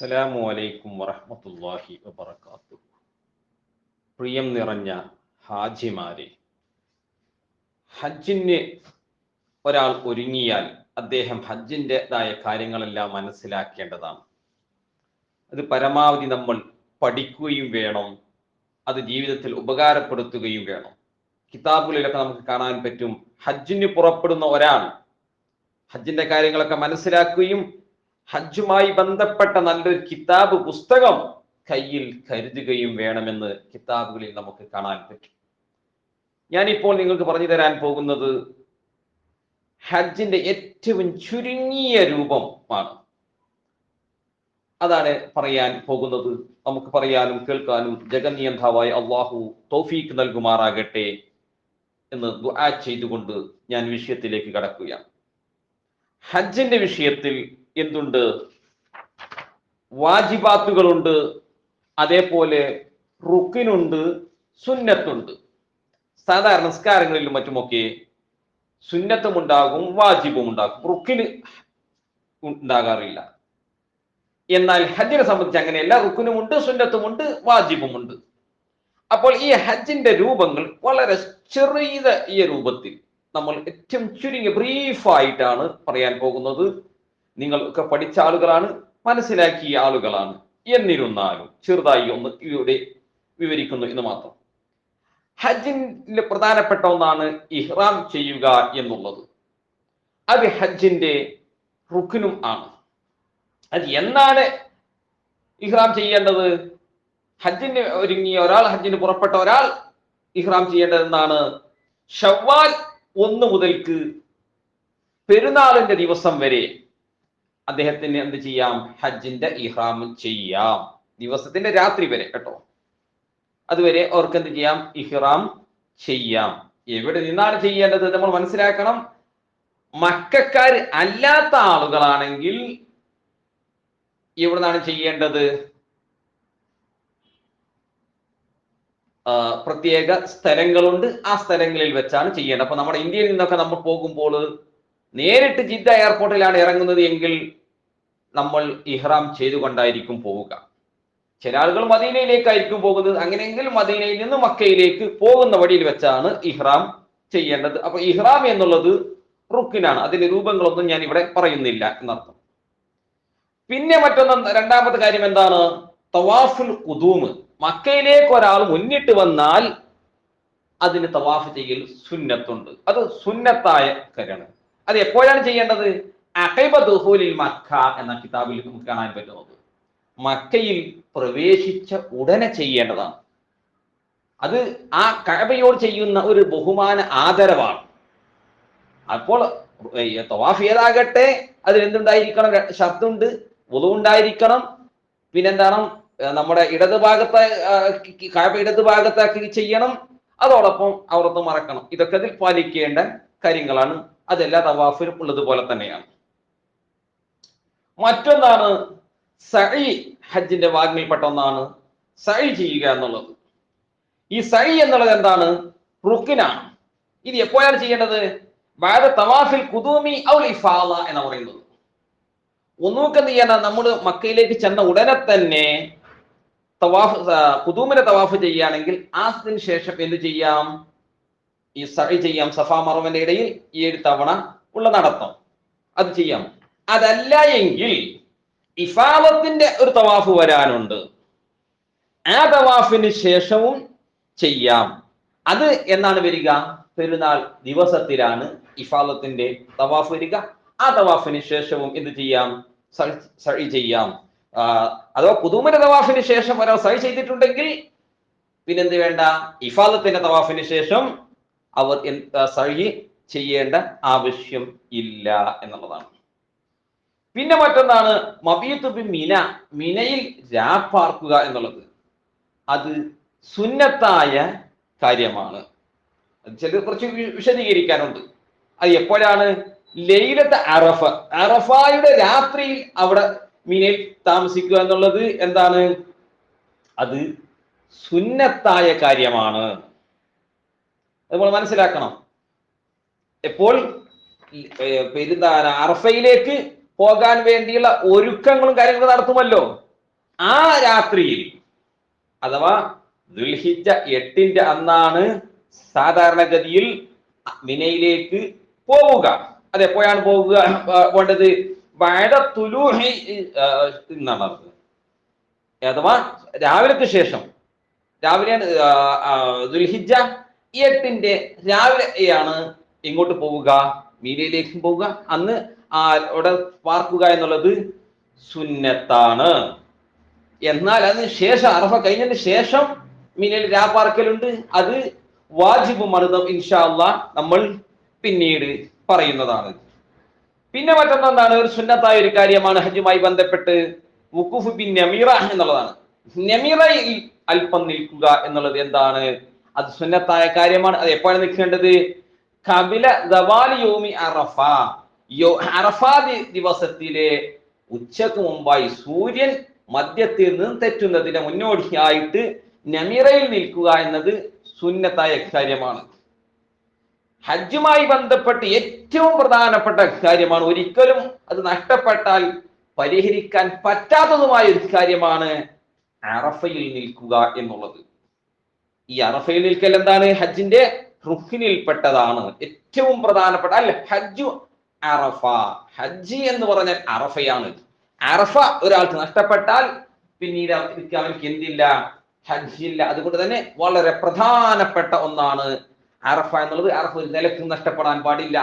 അസ്സലാമു അലൈക്കും വറഹ്മത്തുള്ളാഹി വബറകാതുഹു. പ്രിയം നിറഞ്ഞ ഹാജിമാരെ, ഹജ്ജിന് ഒരാൾ ഒരുങ്ങിയാൽ അദ്ദേഹം ഹജ്ജിൻ്റെതായ കാര്യങ്ങളെല്ലാം മനസ്സിലാക്കേണ്ടതാണ്. അത് പരമാവധി നമ്മൾ പഠിക്കുകയും വേണം, അത് ജീവിതത്തിൽ ഉപകാരപ്പെടുത്തുകയും വേണം. കിതാബുകളിലൊക്കെ നമുക്ക് കാണാൻ പറ്റും, ഹജ്ജിന് പുറപ്പെടുന്ന ഒരാൾ ഹജ്ജിന്റെ കാര്യങ്ങളൊക്കെ മനസ്സിലാക്കുകയും ഹജ്ജുമായി ബന്ധപ്പെട്ട നല്ലൊരു കിതാബ് പുസ്തകം കയ്യിൽ കരുതുകയും വേണമെന്ന് കിതാബുകളിൽ നമുക്ക് കാണാൻ പറ്റും. ഞാനിപ്പോൾ നിങ്ങൾക്ക് പറഞ്ഞു തരാൻ പോകുന്നത് ഹജ്ജിന്റെ ഏറ്റവും ചുരുങ്ങിയ രൂപമാണ്. അതാണ് പറയാൻ പോകുന്നത്. നമുക്ക് പറയാനും കേൾക്കാനും ജഗന്നിയന്താവായ അള്ളാഹു തൗഫീഖ് നൽകുമാറാകട്ടെ എന്ന് ദുആ ചെയ്തുകൊണ്ട് ഞാൻ വിഷയത്തിലേക്ക് കടക്കുകയാണ്. ഹജ്ജിന്റെ വിഷയത്തിൽ എന്തുണ്ട്? വാജിബാത്തുകളുണ്ട്, അതേപോലെ റുക്കിനുണ്ട്, സുന്നത്തുണ്ട്. സാധാരണ നിസ്കാരങ്ങളിലും മറ്റുമൊക്കെ സുന്നത്തും ഉണ്ടാകും, വാജിബും ഉണ്ടാകും, റുക്കിന് ഉണ്ടാകാറില്ല. എന്നാൽ ഹജ്ജിനെ സംബന്ധിച്ച് അങ്ങനെയല്ല, റുക്കിനുമുണ്ട്, സുന്നത്തുമുണ്ട്, വാജിബുമുണ്ട്. അപ്പോൾ ഈ ഹജ്ജിന്റെ രൂപങ്ങൾ വളരെ ചെറിയ രൂപത്തിൽ നമ്മൾ ഏറ്റവും ചുരുങ്ങിയ ബ്രീഫായിട്ടാണ് പറയാൻ പോകുന്നത്. നിങ്ങളൊക്കെ പഠിച്ച ആളുകളാണ്, മനസ്സിലാക്കിയ ആളുകളാണ്. എന്നിരുന്നാലും ചെറുതായി ഒന്ന് ഇവിടെ വിവരിക്കുന്നു എന്ന് മാത്രം. ഹജ്ജിന്റെ പ്രധാനപ്പെട്ട ഒന്നാണ് ഇഹ്റാം ചെയ്യുക എന്നുള്ളത്. അത് ഹജ്ജിന്റെ റുക്നും ആണ്. അത് എന്നാണ് ഇഹ്റാം ചെയ്യേണ്ടത്? ഹജ്ജിന് ഒരുങ്ങിയ ഒരാൾ, ഹജ്ജിന് പുറപ്പെട്ട ഒരാൾ ഇഹ്റാം ചെയ്യേണ്ടത് എന്നാണ്? ശവ്വാൽ 1 മുതൽക്ക് പെരുന്നാളിന്റെ ദിവസം വരെ അദ്ദേഹത്തിന് എന്ത് ചെയ്യാം? ഹജ്ജിന്റെ ഇഹ്റാം ചെയ്യാം. ദിവസത്തിന്റെ രാത്രി വരെ കേട്ടോ, അതുവരെ അവർക്ക് എന്ത് ചെയ്യാം? ഇഹ്റാം ചെയ്യാം. എവിടെ നിന്നാണ് ചെയ്യേണ്ടത് നമ്മൾ മനസ്സിലാക്കണം. മക്കക്കാർ അല്ലാത്ത ആളുകളാണെങ്കിൽ എവിടെ നിന്നാണ് ചെയ്യേണ്ടത്? പ്രത്യേക സ്ഥലങ്ങളുണ്ട്, ആ സ്ഥലങ്ങളിൽ വെച്ചാണ് ചെയ്യേണ്ടത്. അപ്പൊ നമ്മുടെ ഇന്ത്യയിൽ നിന്നൊക്കെ നമ്മൾ പോകുമ്പോൾ നേരിട്ട് ജിദ്ദ എയർപോർട്ടിലാണ് ഇറങ്ങുന്നത് എങ്കിൽ നമ്മൾ ഇഹ്റാം ചെയ്തുകൊണ്ടായിരിക്കും പോവുക. ചില ആളുകൾ മദീനയിലേക്കായിരിക്കും പോകുന്നത്. അങ്ങനെയെങ്കിൽ മദീനയിൽ നിന്ന് മക്കയിലേക്ക് പോകുന്ന വഴിയിൽ വെച്ചാണ് ഇഹ്റാം ചെയ്യേണ്ടത്. അപ്പൊ ഇഹ്റാം എന്നുള്ളത് റുക്കിനാണ്. അതിന്റെ രൂപങ്ങളൊന്നും ഞാൻ ഇവിടെ പറയുന്നില്ല എന്നർത്ഥം. പിന്നെ രണ്ടാമത്തെ കാര്യം എന്താണ്? തവാഫുൽ ഖുദൂം. മക്കയിലേക്ക് ഒരാൾ മുന്നിട്ട് വന്നാൽ അതിന് തവാഫ് ചെയ്യൽ സുന്നത്തുണ്ട്. അത് സുന്നത്തായ കാര്യമാണ്. അത് എപ്പോഴാണ് ചെയ്യേണ്ടത്? അഖൈബ ദുഖൂലിൽ മക്ക എന്ന കിതാബിൽ നമുക്ക് കാണാൻ പറ്റുന്നത്. മക്കയിൽ പ്രവേശിച്ച ഉടനെ ചെയ്യേണ്ടതാണ്. അത് ആ കഅബയോട് ചെയ്യുന്ന ഒരു ബഹുമാന ആദരവാണ്. അപ്പോൾ തവാഫ് ഏതാകട്ടെ അതിലെന്തുണ്ടായിരിക്കണം? ഷർത്തുണ്ട്, വുളു ഉണ്ടായിരിക്കണം. പിന്നെന്താണ്? നമ്മുടെ കഅബ ഇടതുഭാഗത്താക്കി ചെയ്യണം. അതോടൊപ്പം ഔറത്ത് മറക്കണം. ഇതൊക്കെ അതിൽ പാലിക്കേണ്ട കാര്യങ്ങളാണ്. അതെല്ലാ തവാഫിലും ഉള്ളതുപോലെ തന്നെയാണ്. മറ്റൊന്നാണ് സഈ. ഹജ്ജിന്റെ ഭാഗങ്ങളിൽപ്പെട്ട ഒന്നാണ് സഈ ചെയ്യുക എന്നുള്ളത്. ഈ സഈ എന്നുള്ളത് എന്താണ്? റുക്കിനാണ്. ഇത് എപ്പോഴാണ് ചെയ്യേണ്ടത്? ബഅദ തവാഫിൽ ഖുദൂമി ഔൽ ഇഫാള എന്ന് പറയുന്നത്. ഒന്നുകിൽ എന്ത് ചെയ്യണം? നമ്മൾ മക്കയിലേക്ക് ചെന്ന ഉടനെ തന്നെ ഖുദൂമിന്റെ തവാഫ് ചെയ്യുകയാണെങ്കിൽ അതിന് ശേഷം എന്ത് ചെയ്യാം? ഈ സഈ ചെയ്യാം. സഫാ മർവന്റെ ഇടയിൽ 7 തവണ ഉള്ള നടത്തം അത് ചെയ്യാം. അതല്ല എങ്കിൽ ഇഫാളത്തിന്റെ ഒരു തവാഫ് വരാനുണ്ട്. ആ തവാഫിന് ശേഷവും ചെയ്യാം. അത് എന്നാണ് വരിക? പെരുന്നാൾ ദിവസത്തിലാണ് ഇഫാളത്തിന്റെ തവാഫ് വരിക. ആ തവാഫിന് ശേഷവും എന്ത് ചെയ്യാം? സഈ ചെയ്യാം. അഥവാ ഖുദൂമിന്റെ തവാഫിന് ശേഷം ഒരാൾ സഈ ചെയ്തിട്ടുണ്ടെങ്കിൽ പിന്നെന്ത് വേണ്ട? ഇഫാളത്തിന്റെ തവാഫിന് ശേഷം അവർ സഈ ചെയ്യേണ്ട ആവശ്യം ഇല്ല എന്നുള്ളതാണ്. പിന്നെ മറ്റൊന്നാണ് മബീതു ബി മിന. മിനയിൽ രാപ്പാർക്കുക എന്നുള്ളത്. അത് സുന്നത്തായ കാര്യമാണ്. ചില കുറച്ച് വിശദീകരിക്കാനുണ്ട്. അത് എപ്പോഴാണ്? ലൈലത്ത് അറഫ, അറഫായുടെ രാത്രിയിൽ അവിടെ മിനയിൽ താമസിക്കുക എന്നുള്ളത് എന്താണ്? അത് സുന്നത്തായ കാര്യമാണ്. നമ്മൾ മനസ്സിലാക്കണം. എപ്പോൾ അറഫയിലേക്ക് പോകാൻ വേണ്ടിയുള്ള ഒരുക്കങ്ങളും കാര്യങ്ങളും നടത്തുമല്ലോ. ആ രാത്രിയിൽ അഥവാ ദുൽഹിജ്ജ 8 അന്നാണ് സാധാരണഗതിയിൽ മിനയിലേക്ക് പോവുക. അതെപ്പോഴാണ് പോവുക വേണ്ടത്? ബഅദ തുലൂഹി എന്നാണ് അഥവാ രാവിലത്തെ ശേഷം. രാവിലെയാണ് ദുൽഹിജ്ജ 8 രാവിലെയാണ് ഇങ്ങോട്ട് പോവുക, മീനയിലേക്ക് പോവുക. അന്ന് അവിടെ പാർക്കുക എന്നുള്ളത് സുന്നത്താണ്. എന്നാൽ അതിന് ശേഷം അറഫ കഴിഞ്ഞതിന് ശേഷം മീനയിൽ രാപ്പാർക്കലുണ്ട്, അത് വാജിബുമാണ്. ഇൻഷാ അല്ലാഹ് നമ്മൾ പിന്നീട് പറയുന്നതാണ്. പിന്നെ മറ്റൊന്നെന്താണ്? ഒരു സുന്നത്തായ ഒരു കാര്യമാണ് ഹജ്ജുമായി ബന്ധപ്പെട്ട് വുഖൂഫ് ബിൻ നമീറ എന്നുള്ളതാണ്. നമീറയിൽ അല്പം നിൽക്കുക എന്നുള്ളത് എന്താണ്? അത് സുന്നത്തായ കാര്യമാണ്. അത് എപ്പോഴാണ് നിൽക്കേണ്ടത്? ഖബില ദവാലി യൗമി അറഫ, അറഫ ദിവസത്തിലെ ഉച്ചക്ക് മുമ്പായി സൂര്യൻ മധ്യത്തിൽ നിന്ന് തെറ്റുന്നതിന് മുന്നോടിയായിട്ട് നമീറയിൽ നിൽക്കുക എന്നത് സുന്നത്തായ കാര്യമാണ്. ഹജ്ജുമായി ബന്ധപ്പെട്ട് ഏറ്റവും പ്രധാനപ്പെട്ട കാര്യമാണ്. ഒരിക്കലും അത് നഷ്ടപ്പെട്ടാൽ പരിഹരിക്കാൻ പറ്റാത്തതുമായ ഒരു കാര്യമാണ് അറഫയിൽ നിൽക്കുക എന്നുള്ളത്. ഈ അറഫയിൽ നിൽക്കൽ എന്താണ്? ഹജ്ജിന്റെ റുക്നിൽപ്പെട്ടതാണ്, ഏറ്റവും പ്രധാനപ്പെട്ട. അല്ല, ഹജ്ജു അറഫ, ഹജ്ജ് എന്ന് പറഞ്ഞാൽ അറഫയാണ്. അറഫ ഒരാൾക്ക് നഷ്ടപ്പെട്ടാൽ പിന്നീട് അവർക്ക് എന്തില്ല? ഹജ്ജില്ല. അതുകൊണ്ട് തന്നെ വളരെ പ്രധാനപ്പെട്ട ഒന്നാണ് അറഫ എന്നുള്ളത്. അറഫ ഒരു നിലക്കും നഷ്ടപ്പെടാൻ പാടില്ല.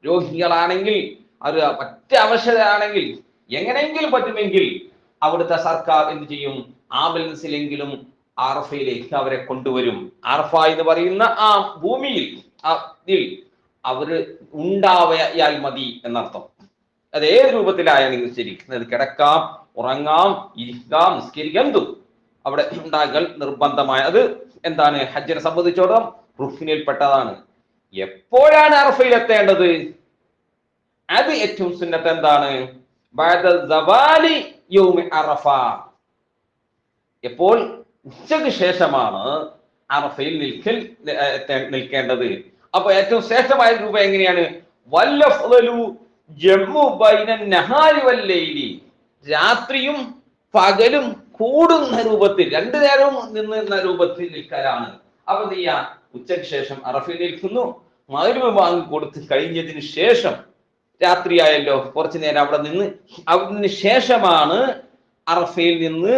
രോഗികളാണെങ്കിൽ, അത് മറ്റ് അവശരാണെങ്കിൽ, എങ്ങനെയെങ്കിലും പറ്റുമെങ്കിൽ അവിടുത്തെ സർക്കാർ എന്ത് ചെയ്യും? ആംബുലൻസിലെങ്കിലും അറഫയിലേക്ക് അവരെ കൊണ്ടുവരും. അറഫ എന്ന് പറയുന്ന ആ ഭൂമിയിൽ അവര് ഉണ്ടാവയാൽ മതി എന്നർത്ഥം. അത് ഏത് രൂപത്തിലായാലും ശരി, കിടക്കാം, ഉറങ്ങാം, ഇരിക്കാം, നിസ്കരിക്കാം, എന്തും അവിടെ ഉണ്ടാകൽ നിർബന്ധമായ അത് എന്താണ്? ഹജ്ജിനെ സംബന്ധിച്ചോളം റുക്നിൽപ്പെട്ടതാണ്. എപ്പോഴാണ് അറഫയിൽ എത്തേണ്ടത്? അത് ഏറ്റവും സുന്നത്ത് എന്താണ്? ബഅദ സവാലി യൗമി അറഫ, എപ്പോൾ ഉച്ചയ്ക്ക് ശേഷമാണ് അറഫയിൽ നിൽക്കേണ്ടത്. അപ്പൊ ഏറ്റവും ശ്രേഷ്ഠമായ രൂപം എങ്ങനെയാണ്? വല്ലഫ്ളു ജംഉ ബൈനൻ നഹാരി വല്ലൈലി, രാത്രിയും പകലും കൂടുന്ന രൂപത്തിൽ, രണ്ടു നേരവും നിന്ന രൂപത്തിൽ നിൽക്കലാണ്. അപ്പൊ എന്ത് ചെയ്യാ? ഉച്ചയ്ക്ക് ശേഷം അറഫയിൽ നിൽക്കുന്നു, മഗ്‌രിബ് ബാങ്ക് കൊടുത്ത് കഴിഞ്ഞതിന് ശേഷം, രാത്രിയായല്ലോ, കുറച്ചു നേരം അവിടെ നിന്ന് അതിന് ശേഷമാണ് അറഫയിൽ നിന്ന്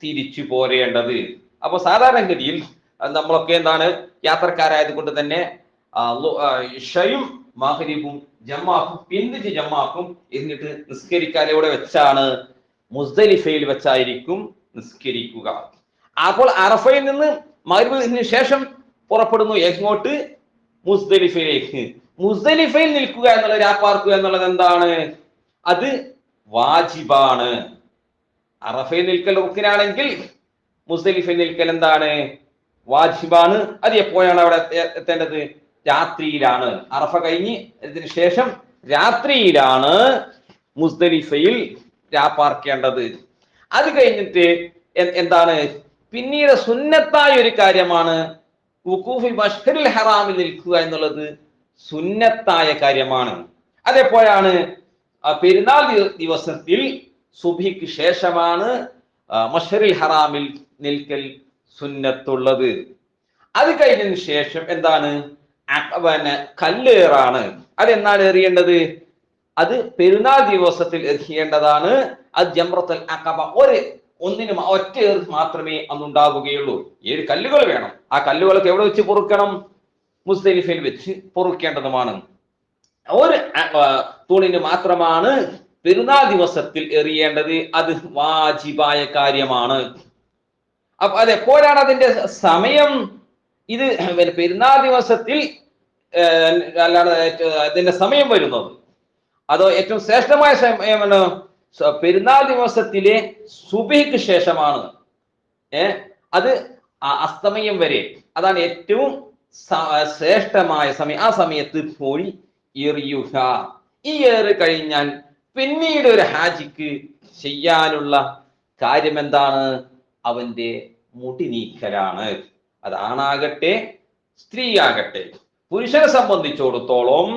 തിരിച്ചു പോരേണ്ടത്. അപ്പൊ സാധാരണഗതിയിൽ നമ്മളൊക്കെ എന്താണ്, യാത്രക്കാരായത് കൊണ്ട് തന്നെ ഇശയും മഗ്‌രിബും ജമാഅത്തും പിന്തിച്ച് ജമാഅത്തും എന്നിട്ട് നിസ്കരിക്കാൻ എവിടെ വെച്ചാണ്? മുസ്ദലിഫയിൽ വെച്ചായിരിക്കും നിസ്കരിക്കുക. അപ്പോൾ അറഫയിൽ നിന്ന് മഗ്‌രിബിന് ശേഷം പുറപ്പെടുന്നു എങ്ങോട്ട്? മുസ്ദലിഫയിലേക്ക്. മുസ്ദലിഫയിൽ നിൽക്കുക എന്നുള്ളത്, രാപ്പാർക്കുക എന്നുള്ളത് എന്താണ്? അത് വാജിബാണ്. അറഫയിൽ നിൽക്കൽ റുക്നാണെങ്കിൽ മുസ്ദലിഫയിൽ നിൽക്കൽ എന്താണ്? വാജിബാണ്. അത് എപ്പോഴാണ് അവിടെ എത്തേണ്ടത്? രാത്രിയിലാണ്. അറഫ കഴിഞ്ഞ് ഇതിന് ശേഷം രാത്രിയിലാണ് മുസ്ദലിഫയിൽ രാപ്പാർക്കേണ്ടത്. അത് കഴിഞ്ഞിട്ട് എന്താണ്? പിന്നീട് സുന്നത്തായ ഒരു കാര്യമാണ് വുഖൂഫി മശ്അരിൽ ഹറാമിൽ നിൽക്കുക എന്നുള്ളത് സുന്നത്തായ കാര്യമാണ്. അതെപ്പോഴാണ്? പെരുന്നാൾ ദിവസത്തിൽ സുബ്ഹിക്ക് ശേഷമാണ് മശ്അരിൽ ഹറാമിൽ നിൽക്കൽ സുന്നത്തുള്ളത്. അത് കഴിഞ്ഞതിന് ശേഷം എന്താണ്? കല്ലേറാണ്. അതെന്നാണ് എറിയേണ്ടത്? അത് പെരുന്നാൾ ദിവസത്തിൽ എറിയേണ്ടതാണ്. അത് ജംറത്തുൽ അഖബ, ഒന്നിനും ഒറ്റ ഏറ് മാത്രമേ അന്നുണ്ടാവുകയുള്ളൂ. 7 കല്ലുകൾ വേണം. ആ കല്ലുകളൊക്കെ എവിടെ വെച്ച് പൊറുക്കണം? മുസ്ദലിഫയിൽ വെച്ച് പൊറുക്കേണ്ടതുമാണ്. ഒരു തൂണിന് മാത്രമാണ് പെരുന്നാൾ ദിവസത്തിൽ എറിയേണ്ടത്. അത് വാജിബായ കാര്യമാണ്. അപ്പൊ അതെപ്പോഴാണ് അതിന്റെ സമയം? ഇത് പെരുന്നാൾ ദിവസത്തിൽ അല്ലാതെ അതിന്റെ സമയം വരുന്നത്, അതോ ഏറ്റവും ശ്രേഷ്ഠമായ സമയമാണ് പെരുന്നാൾ ദിവസത്തിലെ സുബ്ഹിക്ക് ശേഷമാണ്. അത് അസ്തമയം വരെ, അതാണ് ഏറ്റവും ശ്രേഷ്ഠമായ സമയം. ആ സമയത്ത് പോയി എറിയുക. ഈ ഏറ് കഴിഞ്ഞാൽ പിന്നീട് ഒരു ഹാജിക്ക് ചെയ്യാനുള്ള കാര്യം എന്താണ്? അവന്റെ മുടി നീക്കലാണ്. അത് ആണാകട്ടെ സ്ത്രീ ആകട്ടെ. പുരുഷനെ സംബന്ധിച്ചിടത്തോളം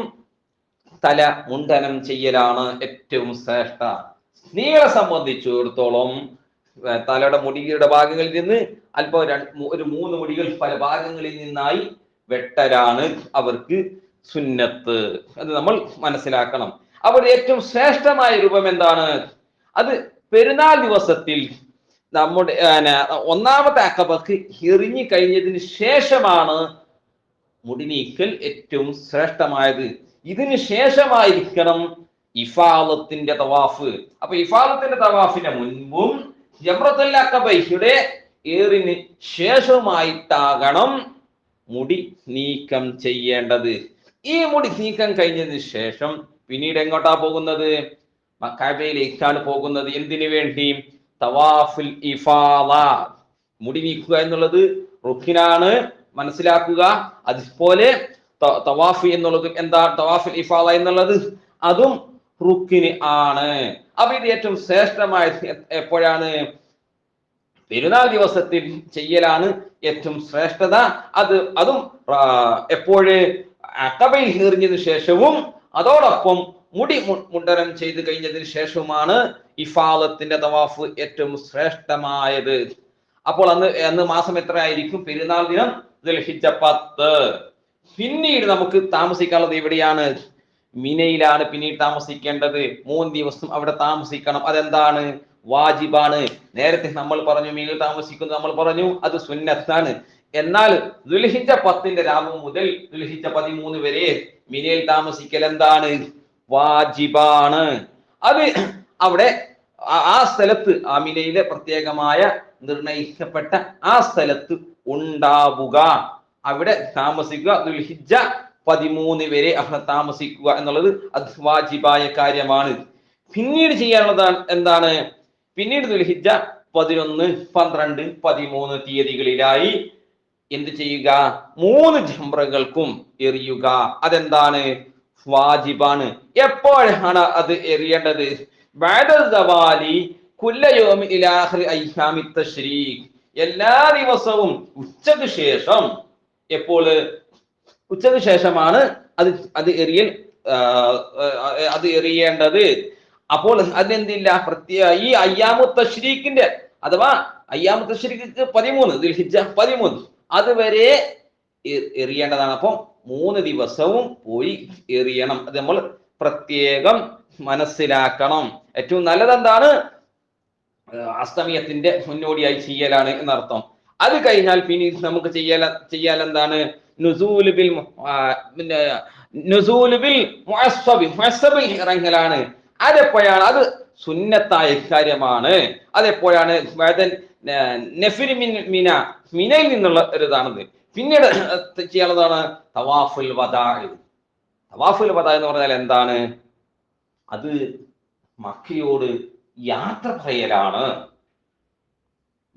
തല മുണ്ടനം ചെയ്യലാണ് ഏറ്റവും ശ്രേഷ്ഠ. സ്ത്രീകളെ സംബന്ധിച്ചിടത്തോളം തലയുടെ മുടിയുടെ ഭാഗങ്ങളിൽ നിന്ന് അല്പം ഒരു 3 മുടികൾ പല ഭാഗങ്ങളിൽ നിന്നായി വെട്ടലാണ് അവർക്ക് സുന്നത്ത്. അത് നമ്മൾ മനസ്സിലാക്കണം. അവർ ഏറ്റവും ശ്രേഷ്ഠമായ രൂപം എന്താണ്? അത് പെരുന്നാൾ ദിവസത്തിൽ നമ്മുടെ ഒന്നാമത്തെ അക്കബക്ക് എറിഞ്ഞു കഴിഞ്ഞതിന് ശേഷമാണ് മുടി നീക്കൽ ഏറ്റവും ശ്രേഷ്ഠമായത്. ഇതിന് ശേഷമായിരിക്കണം ഇഫാലത്തിന്റെ തവാഫ്. അപ്പൊ ഇഫാലത്തിന്റെ തവാഫിന്റെ മുൻപും ജംറത്തുൽ അഖബയുടെ ഏറിന് ശേഷവുമായിട്ടാകണം മുടി നീക്കം ചെയ്യേണ്ടത്. ഈ മുടി നീക്കം കഴിഞ്ഞതിന് ശേഷം പിന്നീട് എങ്ങോട്ടാ പോകുന്നത്? കഅബയിലേക്കാണ് പോകുന്നത്. എന്തിനു വേണ്ടി? തവാഫുൽ ഇഫാല. മുടി നീക്കുക എന്നുള്ളത് റുക്കിനാണ്, മനസ്സിലാക്കുക. അതുപോലെ തവാഫ് എന്നുള്ളത് എന്താ? തവാഫുൽ ഇഫാല എന്നുള്ളത് അതും റുക്കിന് ആണ്. അപ്പൊ ഇത് ഏറ്റവും ശ്രേഷ്ഠമായത് എപ്പോഴാണ്? പെരുന്നാൾ ദിവസത്തിൽ ചെയ്യലാണ് ഏറ്റവും ശ്രേഷ്ഠത. അതും എപ്പോഴ്? അഖബയിൽ എറിഞ്ഞതിന് ശേഷവും അതോടൊപ്പം മുടി മുണ്ടനം ചെയ്ത് കഴിഞ്ഞതിന് ശേഷവുമാണ് ഇഫാലത്തിന്റെ തവാഫ് ഏറ്റവും ശ്രേഷ്ഠമായത്. അപ്പോൾ അന്ന് മാസം എത്ര ആയിരിക്കും? പെരുന്നാൾ ദിനം ദുൽഹിജ്ജ 10. പിന്നീട് നമുക്ക് താമസിക്കാനുള്ളത് എവിടെയാണ്? മിനയിലാണ് പിന്നീട് താമസിക്കേണ്ടത്. 3 ദിവസം അവിടെ താമസിക്കണം. അതെന്താണ്? വാജിബാണ്. നേരത്തെ നമ്മൾ പറഞ്ഞു മിനയിൽ താമസിക്കുന്നത്, നമ്മൾ പറഞ്ഞു അത് സുന്നത്താണ്. എന്നാൽ ദുൽഹിജ്ജ 10 രാവ് മുതൽ ദുൽഹിജ്ജ 13 വരെ മിനയിൽ താമസിക്കൽ എന്താണ്? വാജിബാണ്. അത് അവിടെ ആ സ്ഥലത്ത്, ആ മിനയിലെ പ്രത്യേകമായ നിർണയിക്കപ്പെട്ട ആ സ്ഥലത്ത് ഉണ്ടാവുക, അവിടെ താമസിക്കുക. ദുൽഹിജ്ജ 13 വരെ അവിടെ താമസിക്കുക എന്നുള്ളത് അത് വാജിബായ കാര്യമാണ്. പിന്നീട് ചെയ്യാനുള്ളത് എന്താണ്? പിന്നീട് ദുൽഹിജ്ജ 11, 12, 13 തീയതികളിലായി എന്ത് ചെയ്യുക? 3 ജംറകൾക്കും എറിയുക. അതെന്താണ്? വാജിബാണ്. എപ്പോഴാണ് അത് എറിയേണ്ടത്? ബഅദൽ സവാലി കുല്ല യൗമി ഇലാ ആഖിരി അയ്യാമി തശ്രീഖ്. എല്ലാ ദിവസവും ഉച്ചയ്ക്ക് ശേഷം. എപ്പോൾ? ഉച്ചയ്ക്ക് ശേഷമാണ് അത് എറിയേണ്ടത്. അപ്പോൾ അതിനെന്തില്ല? ഈ അയ്യാമു തശ്രീഖിന്റെ അഥവാ അയ്യാമു തശ്രീഖ് 13, ദുൽഹിജ്ജ 13 അതുവരെ എറിയേണ്ടതാണ്. അപ്പം 3 ദിവസവും പോയി എറിയണം. അത് നമ്മൾ പ്രത്യേകം മനസ്സിലാക്കണം. ഏറ്റവും നല്ലത് എന്താണ്? അസ്തമയത്തിന്റെ മുന്നോടിയായി ചെയ്യലാണ് എന്നർത്ഥം. അത് കഴിഞ്ഞാൽ പിന്നീട് നമുക്ക് ചെയ്യാൻ എന്താണ്? നുസൂല് ബിൽ മുഅസ്സബിൽ ഇറങ്ങലാണ്. അതെപ്പോഴാണ്? അത് സുന്നത്തായ കാര്യമാണ്. അതെപ്പോഴാണ്? മിനയിൽ നിന്നുള്ള ഒരു ഇതാണത്. പിന്നീട് ചെയ്യാനുള്ളതാണ് തവാഫുൽ വദാ. തവാഫുൽ വദാ എന്ന് പറഞ്ഞാൽ എന്താണ്? അത് മക്കയോട് യാത്ര പറയലാണ്.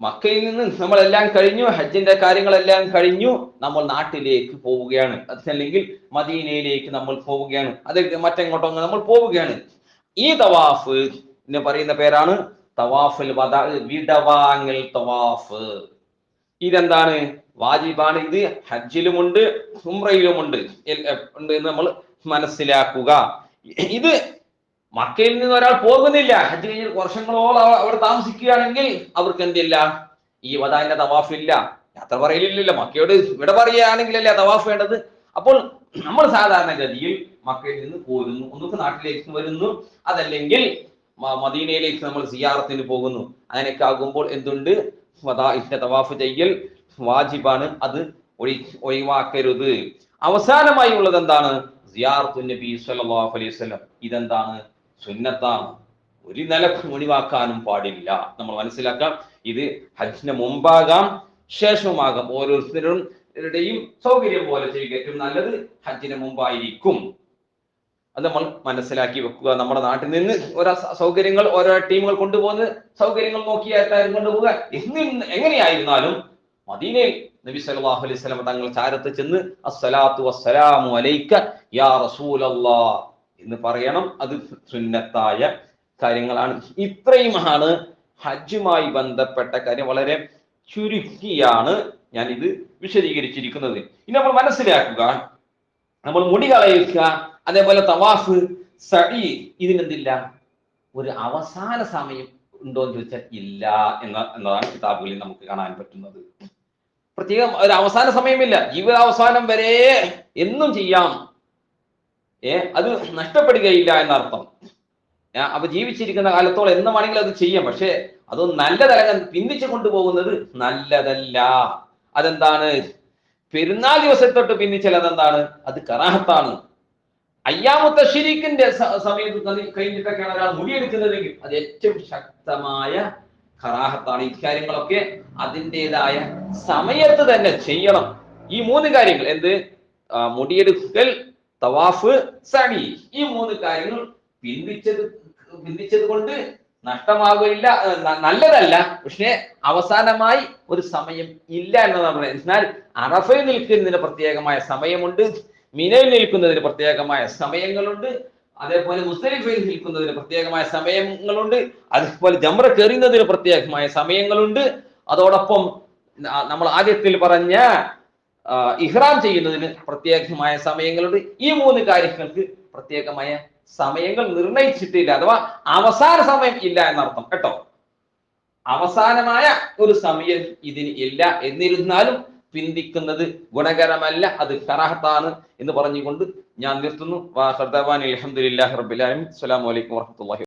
മക്കയിൽ നിന്ന് നമ്മളെല്ലാം കഴിഞ്ഞു, ഹജ്ജിന്റെ കാര്യങ്ങളെല്ലാം കഴിഞ്ഞു, നമ്മൾ നാട്ടിലേക്ക് പോവുകയാണ്. അതല്ലെങ്കിൽ മദീനയിലേക്ക് നമ്മൾ പോവുകയാണ്, അത് മറ്റെങ്ങോട്ടോ നമ്മൾ പോവുകയാണ്. ഈ തവാഫ് പറയുന്ന പേരാണ് തവാഫുൽ വദാ, വിടവാങ്ങൽ തവാഫ്. ഇതെന്താണ്? വാജിബാണ്. ഇത് ഹജ്ജിലുമുണ്ട് ഉംറയിലുമുണ്ട് എന്ന് നമ്മൾ മനസ്സിലാക്കുക. ഇത് മക്കയിൽ നിന്ന് ഒരാൾ പോകുന്നില്ല, ഹജ്ജ് കഴിഞ്ഞ് വർഷങ്ങളോളം അവിടെ താമസിക്കുകയാണെങ്കിൽ അവർക്ക് എന്തില്ല? ഈ വദാന്റെ തവാഫ് ഇല്ല, യാത്ര പറയലില്ലല്ലോ. മക്കയോട് ഇവിടെ പറയുകയാണെങ്കിലല്ലേ തവാഫ് വേണ്ടത്. അപ്പോൾ നമ്മൾ സാധാരണഗതിയിൽ മക്കയിൽ നിന്ന് പോരുന്നു, ഒന്നുകിൽ നാട്ടിലേക്ക് വരുന്നു, അതല്ലെങ്കിൽ മദീനയിലേക്ക് നമ്മൾ സിയാറത്തിന് പോകുന്നു. അങ്ങനെയൊക്കെ ആകുമ്പോൾ എന്തുണ്ട്? വദാഇന്റെ തവാഫ് ചെയ്യൽ വാജിബാണ്. അത് ഒഴിവാക്കരുത്. അവസാനമായി ഉള്ളത് എന്താണ്? സിയാറത്തുൻ നബി സല്ലല്ലാഹു അലൈഹി വസല്ലം. ഇതെന്താണ്? സുന്നത്താണ്. ഒരു നിലക്കും ഒഴിവാക്കാനും പാടില്ല. നമ്മൾ മനസ്സിലാക്കാം, ഇത് ഹജ്ജിന് മുമ്പാകാം ശേഷവുമാകാം. ഓരോരുത്തരുടെയും സൗകര്യം പോലെ ചെയ്യുക. ഏറ്റവും നല്ലത് ഹജ്ജിന് മുമ്പായിരിക്കും. അത് നമ്മൾ മനസ്സിലാക്കി വെക്കുക. നമ്മുടെ നാട്ടിൽ നിന്ന് ഓരോ സൗകര്യങ്ങൾ, ഓരോ ടീമുകൾ കൊണ്ടുപോകുന്ന സൗകര്യങ്ങൾ നോക്കിയായിട്ടാരും കൊണ്ടുപോവുക. എങ്ങനെയായിരുന്നാലും മദീനയിൽ നബി സല്ലല്ലാഹു അലൈഹി വസല്ലം തങ്ങൾ ചാരത്ത് ചെന്ന് അസ്സലാത്തു വസ്സലാമു അലൈക യാ റസൂലല്ലാഹ് എന്ന് പറയണം. അത് സുന്നത്തായ കാര്യങ്ങളാണ്. ഇത്രയുമാണ് ഹജ്ജുമായി ബന്ധപ്പെട്ട കാര്യം. വളരെ ചുരുക്കിയാണ് ഞാൻ ഇത് വിശദീകരിച്ചിരിക്കുന്നത്. ഇനി നമ്മൾ മനസ്സിലാക്കുക, നമ്മൾ മുടി കളയുക, അതേപോലെ തവാഫ്, സഈ, ഇതിനെന്തില്ല? ഒരു അവസാന സമയം ഉണ്ടോ എന്ന് ചോദിച്ചാൽ ഇല്ല എന്നതാണ് കിതാബുകളിൽ നമുക്ക് കാണാൻ പറ്റുന്നത്. പ്രത്യേകം ഒരു അവസാന സമയമില്ല, ജീവിതാവസാനം വരെ എന്നും ചെയ്യാം, അത് നഷ്ടപ്പെടുകയില്ല എന്നർത്ഥം. അപ്പൊ ജീവിച്ചിരിക്കുന്ന കാലത്തോളം എന്ന് വേണമെങ്കിൽ അത് ചെയ്യാം. പക്ഷെ അതൊന്നും നല്ലതല്ല, പിന്നിച്ചു കൊണ്ടുപോകുന്നത് നല്ലതല്ല. അതെന്താണ്? പെരുന്നാൾ ദിവസത്തെ തൊട്ട് പിന്നിച്ചാൽ അതെന്താണ്? അത് കറാഹത്താണ്. അയ്യാമു തശ്രീഖിന്റെ സമയത്ത് കഴിഞ്ഞിട്ടൊക്കെയാണ് ഒരാൾ മുടിയെടുക്കുന്നതെങ്കിൽ അത് ഏറ്റവും ശക്തമായ കറാഹത്താണ്. ഇക്കാര്യങ്ങളൊക്കെ അതിൻ്റെതായ സമയത്ത് തന്നെ ചെയ്യണം. ഈ 3 കാര്യങ്ങൾ, എന്ത്? മുടിയെടുക്കൽ, തവാഫ്, സഅി, ഈ 3 കാര്യങ്ങൾ പിന്തിച്ചത് കൊണ്ട് നഷ്ടമാകില്ല, നല്ലതല്ല. പക്ഷെ അവസാനമായി ഒരു സമയം ഇല്ല എന്നതാണ് പറയുന്നത്. എന്നാൽ അറഫയിൽ നിൽക്കുന്നതിന് പ്രത്യേകമായ സമയമുണ്ട്, മിനയിൽ നിൽക്കുന്നതിന് പ്രത്യേകമായ സമയങ്ങളുണ്ട്, അതേപോലെ മുസ്ദലിഫയിൽ നിൽക്കുന്നതിന് പ്രത്യേകമായ സമയങ്ങളുണ്ട്, അതേപോലെ ജംറ എറിയുന്നതിന് പ്രത്യേകമായ സമയങ്ങളുണ്ട്. അതോടൊപ്പം നമ്മൾ ആദ്യത്തിൽ പറഞ്ഞ ഇഹ്റാം ചെയ്യുന്നതിന് പ്രത്യേകമായ സമയങ്ങളുണ്ട്. ഈ 3 കാര്യങ്ങൾക്ക് പ്രത്യേകമായ സമയങ്ങൾ നിർണയിച്ചിട്ടില്ല, അഥവാ അവസാന സമയം ഇല്ല എന്നർത്ഥം കേട്ടോ. അവസാനമായ ഒരു സമയം ഇതിന് ഇല്ല. എന്നിരുന്നാലും പിന്തിക്കുന്നത് ഗുണകരമല്ല, അത് കറാഹത്താണ് എന്ന് പറഞ്ഞുകൊണ്ട് ഞാൻ നിർത്തുന്നു. അൽഹംദുലില്ലാഹി റബ്ബിൽ ആലമീൻ. അസ്സലാമു അലൈക്കും വറഹ്മത്തുള്ളാഹി